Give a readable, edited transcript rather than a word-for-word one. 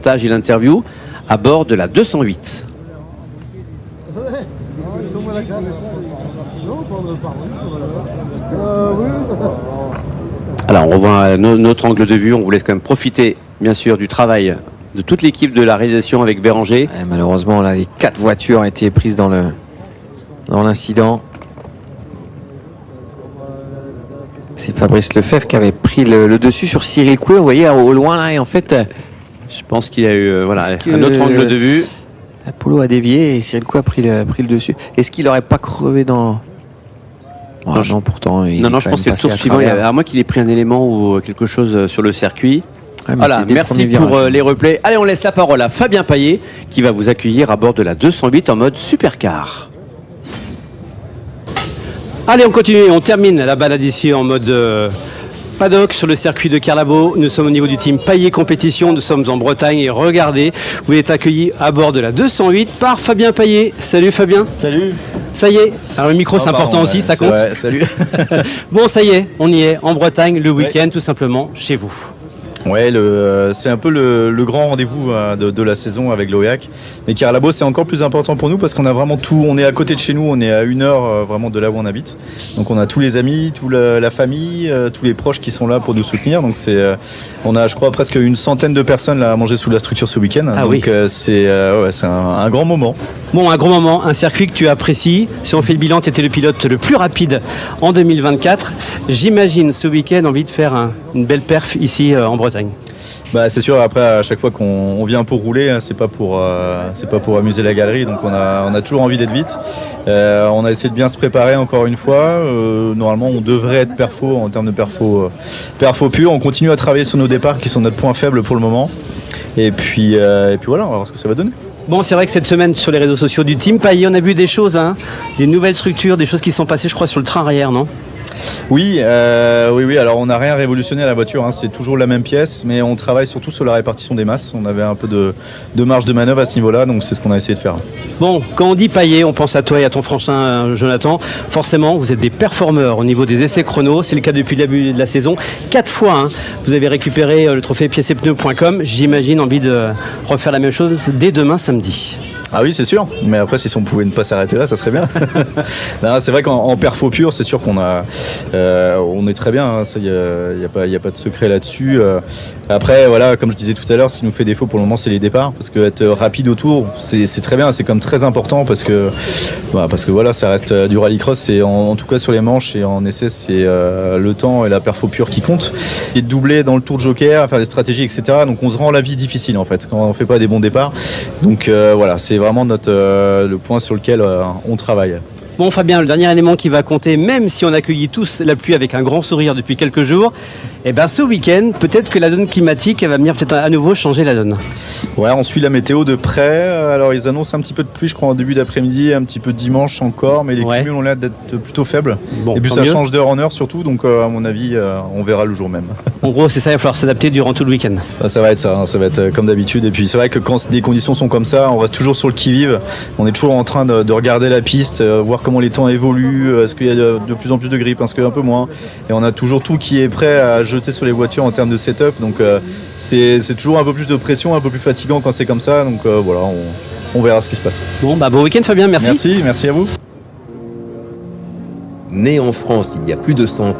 reportage et l'interview à bord de la 208. Alors on revoit notre angle de vue, on vous laisse quand même profiter bien sûr du travail de toute l'équipe de la réalisation avec Béranger. Malheureusement là, les 4 voitures ont été prises dans l'incident. C'est Fabrice Lefebvre qui avait pris le dessus sur Cyril Coué, vous voyez au loin là, et en fait je pense qu'il a eu un autre angle de vue. Apollo a dévié et Cyril Coué a pris le dessus. Est-ce qu'il n'aurait pas crevé dans... non, pourtant. Non, je pense que c'est le tour suivant. À moins qu'il ait pris un élément ou quelque chose sur le circuit. Voilà, merci pour les replays. Allez, on laisse la parole à Fabien Payet qui va vous accueillir à bord de la 208 en mode supercar. Allez, on continue, on termine la balade ici en mode paddock sur le circuit de Carlabo. Nous sommes au niveau du team Payet Compétition, nous sommes en Bretagne et regardez, vous êtes accueillis à bord de la 208 par Fabien Payet. Salut Fabien. Salut. Ça y est, alors le micro c'est important aussi, ça compte. Ouais, salut. Bon, ça y est, on y est, en Bretagne, le week-end tout simplement, chez vous. Ouais, c'est un peu le grand rendez-vous de la saison avec l'Oyac. Mais Carlabo, c'est encore plus important pour nous parce qu'on a vraiment tout. On est à côté de chez nous, on est à 1 heure vraiment de là où on habite. Donc on a tous les amis, toute la famille, tous les proches qui sont là pour nous soutenir. Donc on a, je crois, presque une centaine de personnes là à manger sous la structure ce week-end. Ah donc oui. c'est un grand moment. Bon, un grand moment, un circuit que tu apprécies. Si on fait le bilan, tu étais le pilote le plus rapide en 2024. J'imagine ce week-end envie de faire une belle perf ici en Bretagne. Bah, c'est sûr, après à chaque fois qu'on vient pour rouler, c'est pas pour amuser la galerie, donc on a toujours envie d'être vite. On a essayé de bien se préparer encore une fois. Normalement on devrait être perfo en termes de perfo pur. On continue à travailler sur nos départs qui sont notre point faible pour le moment. Et puis voilà, on va voir ce que ça va donner. Bon, c'est vrai que cette semaine sur les réseaux sociaux du Team Payet, on a vu des choses, des nouvelles structures, des choses qui sont passées, je crois, sur le train arrière, non ? Oui. Alors on n'a rien révolutionné à la voiture, c'est toujours la même pièce, mais on travaille surtout sur la répartition des masses. On avait un peu de marge de manœuvre à ce niveau-là, donc c'est ce qu'on a essayé de faire. Bon, quand on dit Payet, on pense à toi et à ton frangin Jonathan. Forcément, vous êtes des performeurs au niveau des essais chrono. C'est le cas depuis le début de la saison. 4 fois, vous avez récupéré le trophée pièces-et-pneus.com. J'imagine envie de refaire la même chose dès demain samedi. Ah oui, c'est sûr. Mais après, si on pouvait ne pas s'arrêter là, ça serait bien. Non, c'est vrai qu'en perfo pur, c'est sûr on est très bien. Il n'y a pas de secret là-dessus. Après, voilà, comme je disais tout à l'heure, ce qui nous fait défaut pour le moment, c'est les départs. Parce que être rapide autour, c'est très bien. C'est comme très important parce que voilà, ça reste du rallycross. Et en tout cas sur les manches et en essai, c'est le temps et la perfo pure qui comptent. Et de doubler dans le tour de joker, faire des stratégies, etc. Donc on se rend la vie difficile en fait quand on ne fait pas des bons départs. Donc voilà, c'est vraiment le point sur lequel on travaille. Bon Fabien, le dernier élément qui va compter, même si on accueillit tous la pluie avec un grand sourire depuis quelques jours, ce week-end, peut-être que la donne climatique va venir peut-être à nouveau changer la donne. Ouais, on suit la météo de près. Alors ils annoncent un petit peu de pluie, je crois, en début d'après-midi, un petit peu de dimanche encore, mais les cumuls ont l'air d'être plutôt faibles. Bon, et puis ça change d'heure en heure surtout, donc à mon avis, on verra le jour même. En gros, c'est ça, il va falloir s'adapter durant tout le week-end. Ça va être ça, ça va être comme d'habitude. Et puis c'est vrai que quand des conditions sont comme ça, on reste toujours sur le qui-vive. On est toujours en train de regarder la piste, voir comment les temps évoluent, est-ce qu'il y a de plus en plus de grippe, est-ce qu'il y a un peu moins. Et on a toujours tout qui est prêt à jeter sur les voitures en termes de setup. Donc c'est toujours un peu plus de pression, un peu plus fatigant quand c'est comme ça. Donc voilà, on verra ce qui se passe. Bon week-end Fabien, merci. Merci à vous. Né en France il y a plus de 100 ans,